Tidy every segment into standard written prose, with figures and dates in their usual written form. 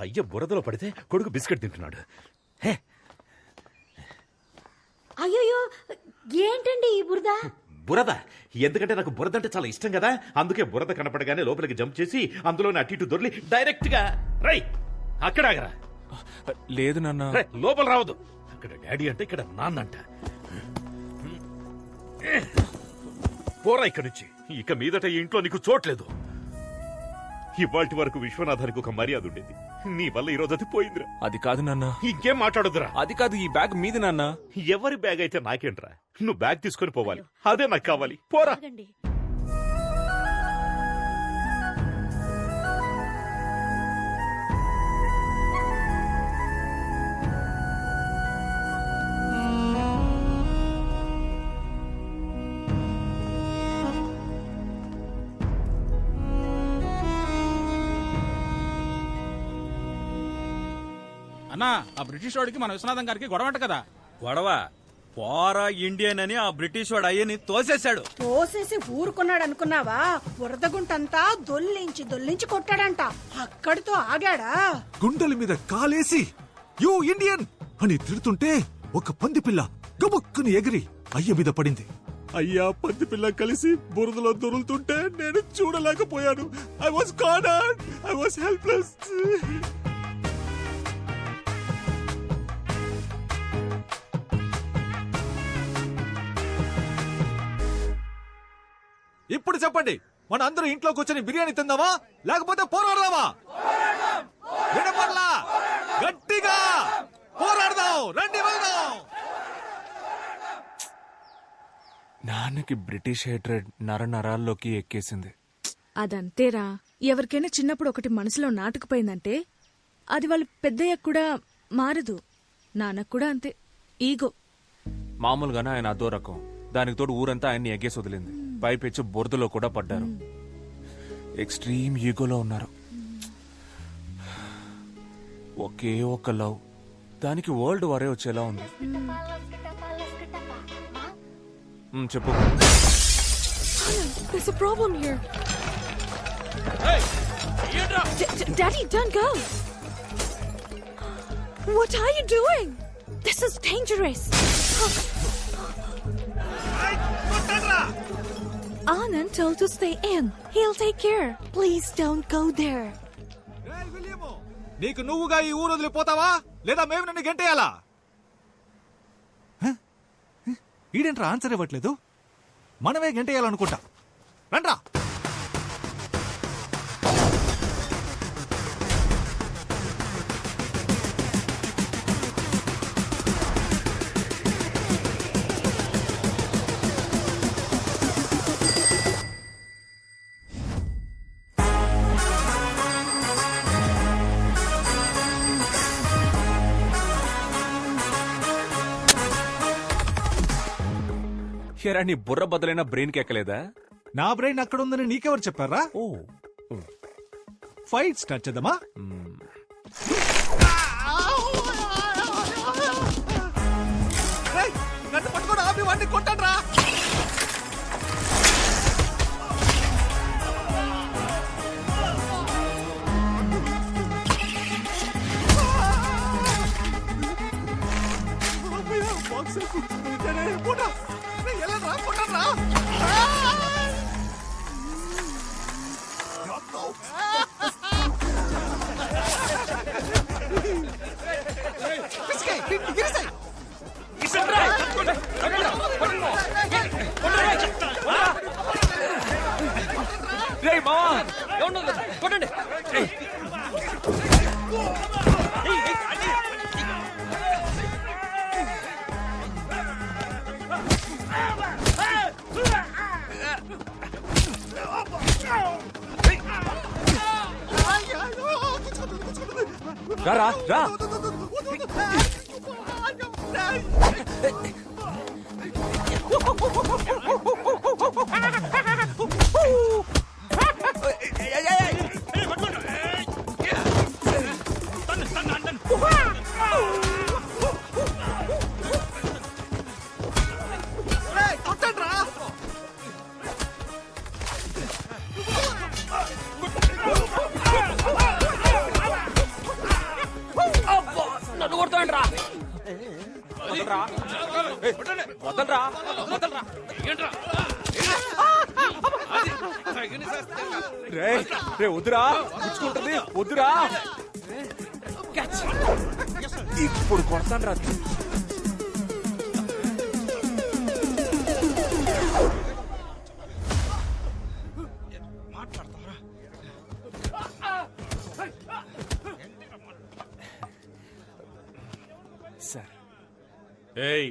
అయ్య బురదలో పడితే కొడుకు బిస్కెట్ తింటున్నాడు. హే అయ్యో ఏంటండి ఈ బురద? బురద ఎందుకంటే నాకు బురద అంటే చాలా ఇష్టం కదా, అందుకే బురద కనపడగానే లోపలికి జంప్ చేసి అందులోనే అటు ఇటు దొర్లి డైరెక్ట్ గా రై అక్కడ ఆగరా. లేదు నాన్న. లోపల రావద్దు. అక్కడ డాడీ అంటే ఇక్కడ నాన్న అంట. పోరా ఇక్కడి నుంచి. ఇక మీదట ఈ ఇంట్లో నీకు చోట్లేదు. ఇవాల్టి వరకు విశ్వనాథానికి ఒక మర్యాద ఉండేది, నీ వల్ల ఈ రోజు అది పోయిందిరా. అది కాదు నాన్న. ఇంకేం మాట్లాడొద్దురా. అది కాదు, ఈ బ్యాగ్ మీది నాన్న. ఎవరి బ్యాగ్ అయితే నాకేంట్రా, నువ్వు బ్యాగ్ తీసుకొని పోవాలి, అదే నాకు కావాలి. పోరా. అన్నా, ఆ బ్రిటిష్ వాడికి మన విశ్వనాథం గారికి గొడవంట కదా. గొడవ పోరా ఇండియన్ అని ఆ బ్రిటిష్ వాడు అయ్యని తోసేశాడు. తోసేసి ఊరుకున్నాడు అనుకున్నావా? బురదగుంటంతా దొల్లించి కొట్టాడంట. అక్కడితో ఆగాడా? గుండెల మీద కాలేసి యూ ఇండియన్ అని తిడుతుంటే ఒక పంది పిల్ల గబుక్కుని ఎగిరి అయ్య మీద పడింది. అయ్యా పంది పిల్ల కలిసి బురదలో దొరులుతుంటే నేను చూడలేకపోయాను. I was cornered, I was helpless. ఇప్పుడు చెప్పండి, మన అందరూ ఇంట్లో కూర్చొని బిర్యానీ తిందామా లేకపోతే పోరాడదామా? వినపడలా? గట్టిగా పోరాడదాం, రండి వెళ్దాం. నాన్నకి బ్రిటిష్ హేట్రెడ్ నరాల్లోకి ఎక్కేసింది. అదంతేరా. ఎవరికైనా చిన్నప్పుడు ఒకటి మనసులో నాటుకుపోయిందంటే అది వాళ్ళు పెద్దయ్యాక కూడా మారదు. నాన్నకు కూడా అంతే, ఈగో. మామూలుగానే ఆయన అదో రకం. దానికి తోడు ఊరంతా ఆయన్ని ఎగ్గేసి వదిలింది. పైపెచ్చి బురదలో కూడా పడ్డారు. ఎక్స్ట్రీమ్ ఈగోలో ఉన్నారు. ఒకే ఒక లవ్, దానికి వరల్డ్ వారే వచ్చేలా ఉంది. చెప్పు. There's a problem here. Daddy, don't go. What are you doing? This is dangerous. Anand told to stay in. He'll take care. Please don't go there. నీకు నువ్వుగా ఈ ఊరు వదిలిపోతావా లేదా మేము నన్ను గంటేయాలా? ఈడేంట్రా ఆన్సర్ ఇవ్వట్లేదు? మనమే గంటేయాలనుకుంటా. రండ్రా. నీ బుర్ర బదులైన బ్రెయిన్ కి ఎక్కలేదా? నా బ్రెయిన్ అక్కడ ఉందని నీకెవరు చెప్పారా? ఓ, ఫైట్ స్టార్ట్ చేద్దామా? నన్ను పట్టుకోండి, ఆపి వాడిని కొట్టండ్రా. రా రా. వదలరా ఏయ్, వదలరా వదలరా రే రే వద్దురా పుచ్చుకుంటుంది వద్దురా క్యాచ్. ఇప్పుడు కొడతాను రా సార్. ఏయ్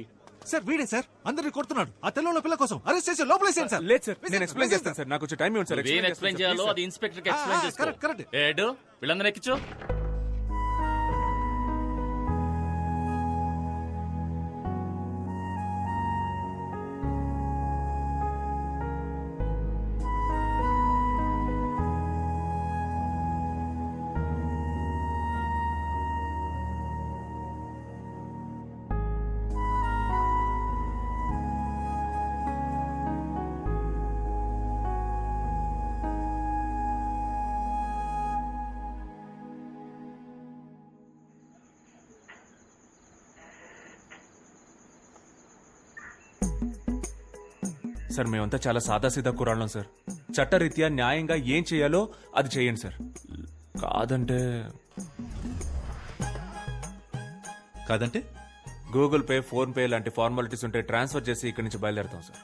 సార్ వీడే సార్ అందరిని కొడుతున్నాడు. ఆ తెల్లంలో పిల్ల కోసం అరెస్ట్ చేసి లోపలేసేయండి సార్. లేదు సార్ నేను ఎక్స్ప్లెయిన్ చేస్తాను సార్. నాకు కొంచెం టైం ఇవ్వండి సార్. ఏం ఎక్స్ప్లెయిన్ చేయాలో అది ఇన్స్పెక్టర్ కి ఎక్స్ప్లెయిన్ చేసుకో. Correct correct. ఏడు వీళ్ళందరూ ఎక్కించు. సార్ మేమంతా చాలా సాదాసీదా కురాళ్ళం సార్. చట్టరీత్యా న్యాయంగా ఏం చేయాలో అది చేయండి సార్. కాదంటే గూగుల్ పే ఫోన్ పే లాంటి ఫార్మాలిటీస్ ఉంటే ట్రాన్స్ఫర్ చేసి ఇక్కడి నుంచి బయలుదేరుతాం సార్.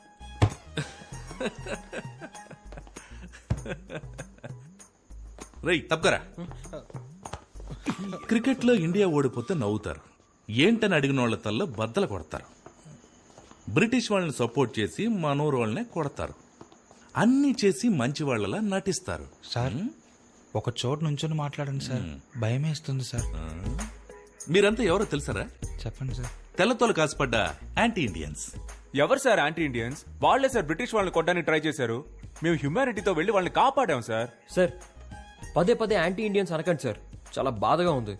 రై తప్పకరా. క్రికెట్ లో ఇండియా ఓడిపోతే నవ్వుతారు, ఏంటని అడిగిన వాళ్ళ తల్ల బద్దలు కొడతారు. బ్రిటిష్ వాళ్ళని సపోర్ట్ చేసి మనోరు వాళ్ళనే కొడతారు. అన్ని చేసి మంచి వాళ్ళలా నటిస్తారు. సార్ ఒక చోటు నుంచొని మాట్లాడండి సార్, భయం వేస్తుంది సార్. మీరంతా ఎవరో తెలుసారా? చెప్పండి సార్. తెల్లతోలు కాసుపడ్డ యాంటీ ఇండియన్స్. ఎవరు సార్ యాంటీ ఇండియన్స్? వాళ్లే సార్ బ్రిటిష్ వాళ్ళని కొట్టడానికి ట్రై చేశారు. మేము హ్యూమానిటీతో వెళ్లి వాళ్ళని కాపాడాం సార్. సార్ పదే పదే యాంటీ ఇండియన్స్ అనకండి సార్, చాలా బాధగా ఉంది.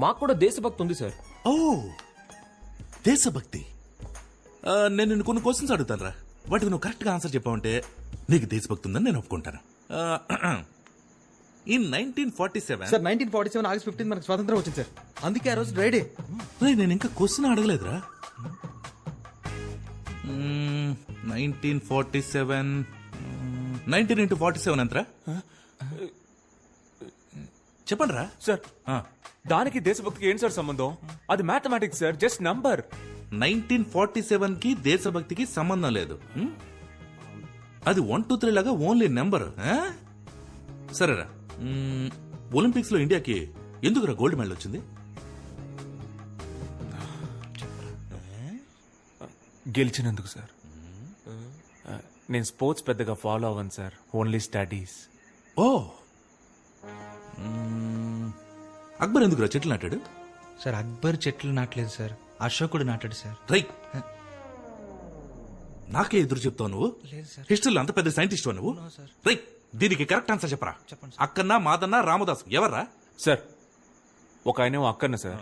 మాకు కూడా దేశభక్తి ఉంది సార్. ఓ దేశభక్తి. నేను నిన్ను కొన్ని క్వశ్చన్స్ అడుగుతాను రా, వాటికి నువ్వు కరెక్ట్ గా ఆన్సర్ చెప్పావంటే నీకు దేశభక్తి ఉందని నేను ఒప్పుకుంటాను. ఇన్ 1947 సార్ 1947 ఆగస్ట్ 15 మనకు స్వాతంత్రం వచ్చింది సార్, అందుకే ఆ రోజు డ్రైడే. నేను ఇంకా క్వశ్చన్ అడగలేదురా. 1947 19 into 47 ఎంతరా? చెప్పండి రా సార్ దానికి దేశభక్తికి ఏంటి సార్ సంబంధం? అది మ్యాథమెటిక్స్ సార్, జస్ట్ నంబర్. 1947 కి దేశభక్తికి సంబంధం లేదు. అది 1 2 3 లాగా ఓన్లీ నెంబర్. సరేరా, ఒలింపిక్స్ లో ఇండియాకి ఎందుకురా గోల్డ్ మెడల్ వచ్చింది? గెలిచినందుకు సార్. నేను స్పోర్ట్స్ పెద్దగా ఫాలో అవ్వను సార్, ఓన్లీ స్టడీస్. ఓ అక్బర్ ఎందుకురా చెట్లు నాటాడు? సార్ అక్బర్ చెట్లు నాటలేదు సార్, అశోకుడు నాటాడు సార్. రై నాకే ఎదురు చెప్తావు నువ్వు? హిస్టరీలో అంత పెద్ద సైంటిస్ట్ నువ్వు? రై దీనికి కరెక్ట్ ఆన్సర్ చెప్పరా. అక్కన్నా మాదన్నా రామదాసు ఎవర్రా? సార్ ఒక ఆయనేమో అక్కన్న సార్,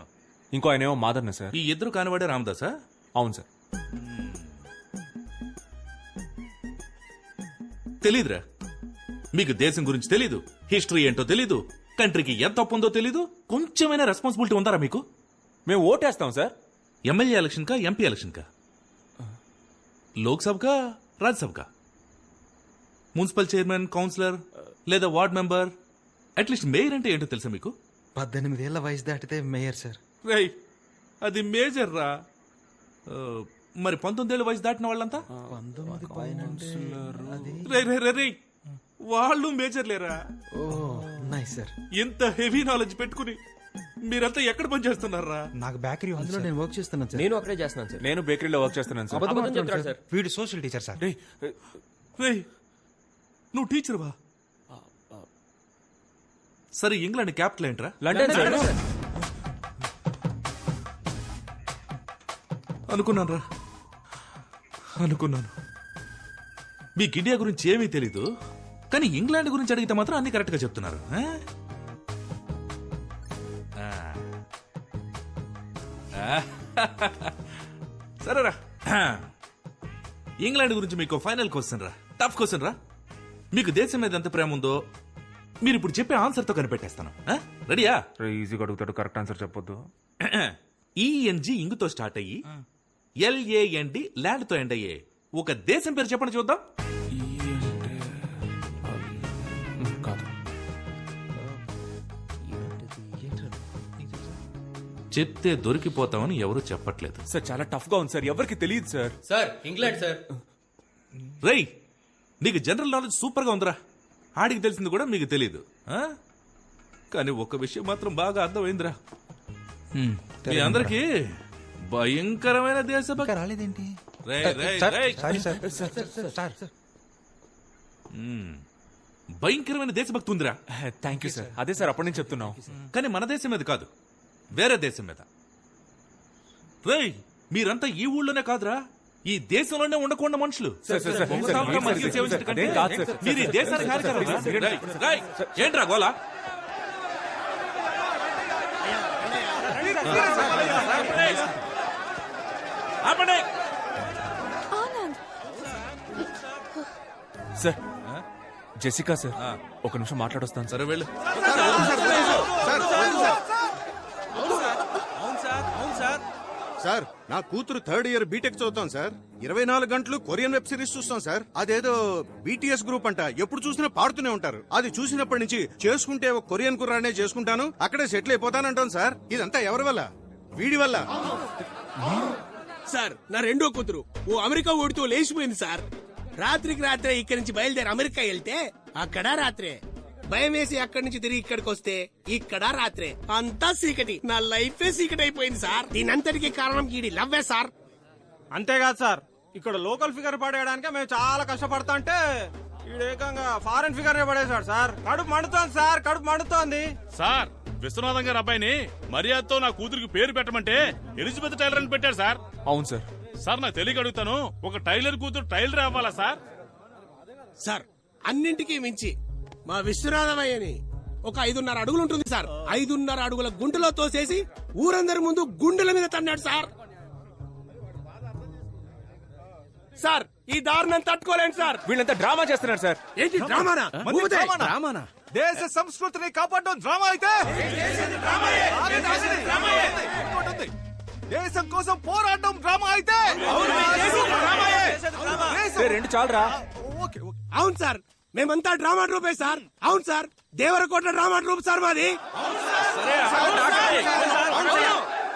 ఇంకో ఆయనేమో మాదన్న సార్. ఈ ఇద్దరు కానివాడే రామదాసా? అవును సార్. తెలీదురా మీకు, దేశం గురించి తెలీదు, హిస్టరీ ఏంటో తెలీదు, కంట్రీకి ఎంత తప్పు ఉందో తెలీదు. కొంచెమైనా రెస్పాన్సిబిలిటీ ఉందారా మీకు? మేము ఓటేస్తాం సార్. ఎమ్మెల్యే ఎలక్షన్ కా ఎంపీ ఎలక్షన్ కా? లోక్సభ కా రాజ్యసభ కా? మున్సిపల్ చైర్మన్, కౌన్సిలర్ లేదా వార్డ్ మెంబర్, అట్లీస్ట్ మేయర్ అంటే ఏంటో తెలుసా మీకు? 18 ఏళ్ల వయసు దాటితే మేయర్ సార్. రై అది మేజర్ రా. మరి 19 ఏళ్ల వయసు దాటిన వాళ్ళంతా 19 పైన రే రే రే రే వాళ్ళు మేజర్ లేరా? ఓ నైస్ సార్. ఎంత హెవీ నాలెడ్జ్ పెట్టుకుని మీరంతా ఎక్కడ పని చేస్తున్నారా? నాకు బేకరీ అందులో నేను వర్క్ చేస్తున్నాను సార్. నేను అక్కడే చేస్తున్నాను సార్. నేను బేకరీలో వర్క్ చేస్తున్నాను సార్. అబద్ధం చెప్తాడు సార్. వీడు సోషల్ టీచర్ సార్. రేయ్ నువ్వు టీచర్వా? సరే ఇంగ్లాండ్ క్యాపిటల్ ఏంట్రా? London sir. అనుకున్నాను రా, అనుకున్నాను. మీకు ఇండియా గురించి ఏమీ తెలీదు, కానీ ఇంగ్లాండ్ గురించి అడిగితే మాత్రం అన్ని కరెక్ట్ గా చెప్తున్నారు. సరేరా, ఇంగ్లాండ్ గురించి మీకు ఫైనల్ క్వశ్చన్ రా, టఫ్ క్వశ్చన్ రా. మీకు దేశం మీద ఎంత ప్రేమ ఉందో మీరు ఇప్పుడు చెప్పే ఆన్సర్ తో కనిపెట్టేస్తాను. రెడీయా? ఈజీగా అడుగుతాడు, కరెక్ట్ ఆన్సర్ చెప్పొద్దు. ఈఎన్జి ఇంగుతో స్టార్ట్ అయ్యి LAND ల్యాండ్ తో ఎండ్ అయ్యే ఒక దేశం పేరు చెప్పండి చూద్దాం. కాదు. చెప్తే దొరికిపోతామని ఎవరు చెప్పట్లేదు. సార్ చాలా టఫ్ గా ఉంది సార్, ఎవరికి తెలియదు సార్. Sir England sir. రేయ్, నీకు జనరల్ నాలెడ్జ్ సూపర్ గా ఉందిరా. ఆడికి తెలిసింది కూడా మీకు తెలీదు. కానీ ఒక విషయం మాత్రం బాగా అర్థమైందిరా, మీ అందరికి భయంకరమైన దేశభక్తి రాలేదేంటి? రేయ్, రేయ్, రేయ్. భయంకరమైన దేశభక్తి ఉందిరా. Thank you sir. అదే సార్ అప్పటి నుంచి చెప్తున్నాం. కానీ మన దేశం మీద కాదు, వేరే దేశం మీద. రేయ్, మీరంతా ఈ ఊళ్ళోనే కాదురా, ఈ దేశంలోనే ఉండకుండా మనుషులు. ఒకసారిగా మనుషులు సేవించడం కంటే మీరు ఈ దేశానికి హానికరం రా. రేయ్, రేయ్, ఏంట్రా గోలా? ఆపండి. సార్ జెసికా సార్, ఒక నిమిషం మాట్లాడొస్తాను సార్. సరే వెళ్ళు. సార్, నా కూతురు 3rd ఇయర్ బీటెక్ చదువుతాం సార్. 24 గంటలు కొరియన్ వెబ్ సిరీస్ చూస్తాం సార్. అదేదో BTS గ్రూప్ అంట, ఎప్పుడు చూసినా పాడుతూనే ఉంటారు. అది చూసినప్పటి నుంచి చేసుకుంటే ఒక కొరియన్ కుర్రానే చేసుకుంటాను, అక్కడే సెటిల్ అయిపోతానంటాను సార్. ఇదంతా ఎవరి వల్ల? వీడి వల్ల. సార్, నా రెండో కూతురు ఓ అమెరికా ఓడితో లేచిపోయింది సార్. రాత్రికి రాత్రే ఇక్కడి నుంచి బయలుదేరి అమెరికా వెళ్తే అక్కడ రాత్రే, భయం వేసి అక్కడి నుంచి తిరిగి ఇక్కడికి వస్తే ఇక్కడ రాత్రే, అంతా చీకటి. నా లైఫే చీకటి అయిపోయింది సార్. దీనంతటికి కారణం ఈడి లవ్వే సార్. అంతేకాదు సార్, ఇక్కడ లోకల్ ఫిగర్ పడేయడానికి మేము చాలా కష్టపడతా అంటే ఏకంగా ఫారెన్ ఫిగర్ పడేశాడు సార్. కడుపు మండుతోంది సార్, కడుపు మండుతోంది సార్. విశ్వనాథం గారు అబ్బాయిని మర్యాదతో నా కూతురికి పేరు పెట్టమంటే ఎలిజబెత్ టైలర్ అని పెట్టారు సార్. అవును సార్. సార్ నాకు తెలియక అడుగుతాను, ఒక టైలర్ కూతురు టైలర్ అవ్వాలా సార్? సార్, అన్నింటికీ మించి మా విశ్వనాథమయ్యని ఒక 5.5 అడుగులు ఉంటుంది సార్. 5.5 అడుగుల గుంటలో తోసేసి ఊరందరి ముందు గుండెల మీద తన్నాడు సార్. సార్, ఈ దారుణం తట్టుకోలేండి సార్. వీళ్ళంతా డ్రామా చేస్తున్నారు సార్. ఏంటి డ్రామానా? ఊదే. డ్రామానా? దేశ సంస్కృతిని కాపాడడం డ్రామా అయితే, దేశం కోసం పోరాటం డ్రామా అయితే, రెండు చాలరా. అవును సార్, మేమంతా డ్రామా ట్రూపే సార్. అవును sir, Devarakota drama troupe sir మాది.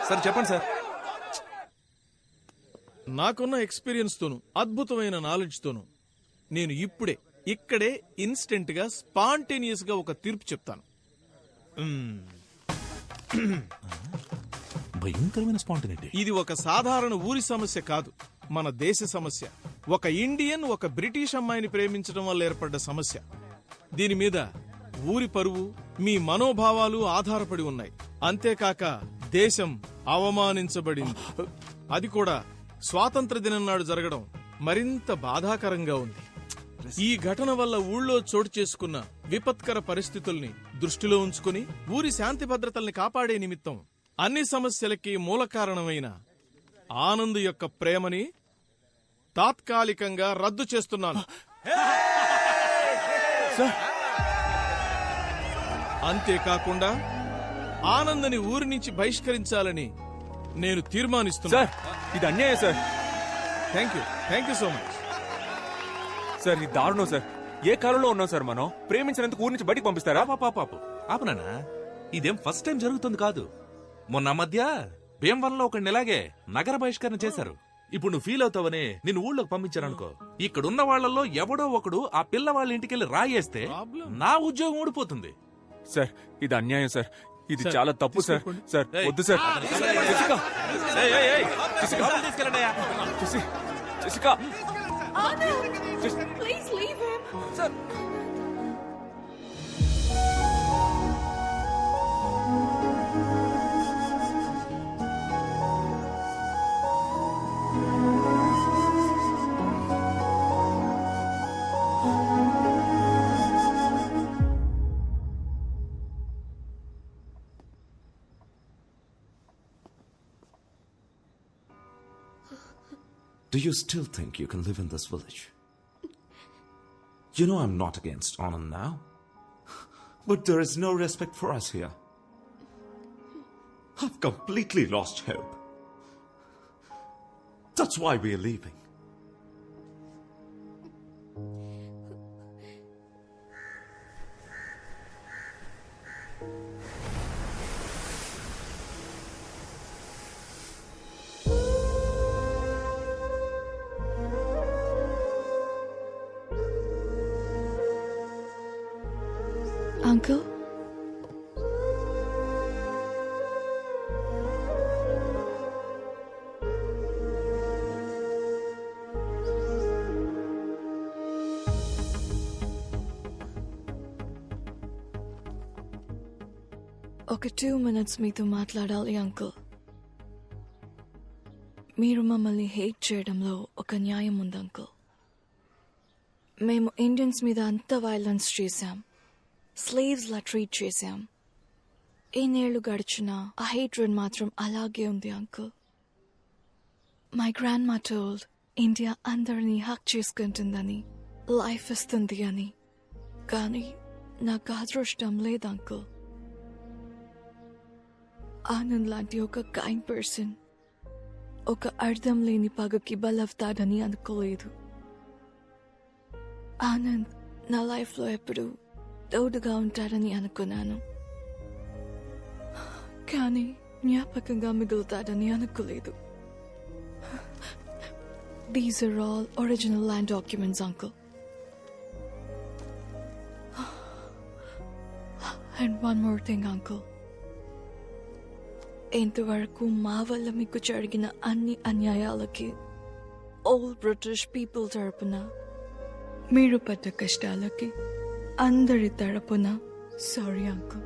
సార్ చెప్పండి సార్. నాకున్న ఎక్స్పీరియన్స్ తోను, అద్భుతమైన నాలెడ్జ్ తోను నేను ఇప్పుడే ఇక్కడే ఇన్స్టెంట్ గా స్పాంటేనియస్ గా ఒక తీర్పు చెప్తాను. భయంకరమైన స్పాంటనిటీ. ఇది ఒక సాధారణ ఊరి సమస్య కాదు, మన దేశ సమస్య. ఒక ఇండియన్ ఒక బ్రిటిష్ అమ్మాయిని ప్రేమించడం వల్ల ఏర్పడ్డ సమస్య. దీని మీద ఊరి పరువు, మీ మనోభావాలు ఆధారపడి ఉన్నాయి. అంతేకాక దేశం అవమానించబడింది. అది కూడా స్వాతంత్ర దినం నాడు జరగడం మరింత బాధాకరంగా ఉంది. ఈ ఘటన వల్ల ఊళ్ళో చోటు చేసుకున్న విపత్కర పరిస్థితుల్ని దృష్టిలో ఉంచుకుని ఊరి శాంతి భద్రతల్ని కాపాడే నిమిత్తం అన్ని సమస్యలకి మూల కారణమైన ఆనంద్ యొక్క ప్రేమని తాత్కాలికంగా రద్దు చేస్తున్నాను. అంతేకాకుండా ఆనంద్ని ఊరి నుంచి బహిష్కరించాలని నేను తీర్మానిస్తున్నా. ఇది అన్యాయం sir. Thank you so much sir. ఇది దారుణం సార్. ఏ కాలంలో ఉన్నాం సార్ మనం? ప్రేమించినందుకు ఊరి నుంచి బయటికి పంపిస్తారా? పాపు ఆపనా, ఇదేం ఫస్ట్ టైం జరుగుతుంది కాదు. మొన్న మధ్య భీమవరంలో ఒక ఇలాగే నగర బహిష్కరణ చేశారు. ఇప్పుడు నువ్వు ఫీల్ అవుతావని నిన్ను ఊళ్ళోకి పంపించారనుకో, ఇక్కడున్న వాళ్లలో ఎవడో ఒకడు ఆ పిల్ల వాళ్ళ ఇంటికెళ్ళి రాయేస్తే నా ఉద్యోగం ఊడిపోతుంది. సార్ ఇది అన్యాయం సార్. ఇది చాలా తప్పు సార్. సార్ వద్దు sir. Jessica, Please leave him. Sir. Do you still think you can live in this village? You know I'm not against Anand now. But there is no respect for us here. I've completely lost hope. That's why we're leaving. Uncle? ఒక 2 minutes మీతో మాట్లాడాలి uncle. మీరు మమ్మల్ని hate చేయడంలో ఒక న్యాయం ఉంది uncle. మేము ఇండియన్స్ మీద అంత వైలెన్స్ చేశాం, స్లేవ్స్ లా ట్రీట్ చేశాం. ఎన్నేళ్లు గడిచినా ఆ హేట్రెడ్ మాత్రం అలాగే ఉంది అంకుల్. మై గ్రాండ్ మా టోల్డ్ ఇండియా అందరినీ హక్ చేసుకుంటుందని, లైఫ్ ఇస్తుంది అని. కానీ నాకు అదృష్టం లేదు అంకుల్. ఆనంద్ లాంటి ఒక కైండ్ పర్సన్ ఒక అర్థం లేని పగకి బలవుతాడని అనుకోలేదు. ఆనంద్ నా లైఫ్లో ఎప్పుడు తోడుగా ఉంటాడని అనుకున్నాను, కానీ జ్ఞాపకంగా మిగులుతాడని అనుకోలేదు. These are all original land documents, uncle. And one more thing, uncle. ఇంతవరకు మా వల్ల మీకు జరిగిన అన్ని అన్యాయాలకి ఓల్డ్ బ్రిటిష్ పీపుల్ తరపున, మీరు పడ్డ కష్టాలకి అందరి తరపున సారీ అంకుల్.